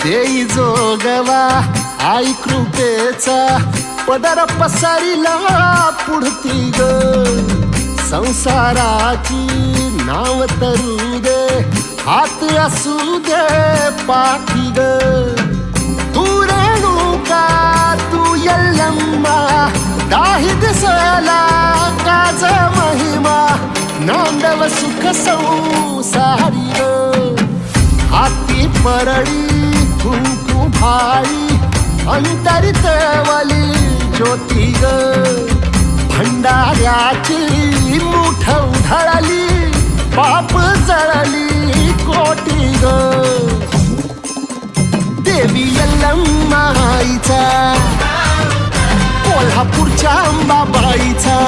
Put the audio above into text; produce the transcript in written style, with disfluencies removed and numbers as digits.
देई जोगवा आई कृपेचा पदर पसरिला पुढती ग संसाराची नाव तरू दे हात असू दे पाठी ग तू रेणुका तू यल्लम्मा दाही दिसला काज महिमा नांदव सुख संसारी ग हाती परडी कुंकू भाई अंतरितवली ज्योती ग भंडाऱ्याची मुठ उधळली पाप जळली कोटी ग देवी यल्लम्माईचा कोल्हापूरच्या अंबाबाईचा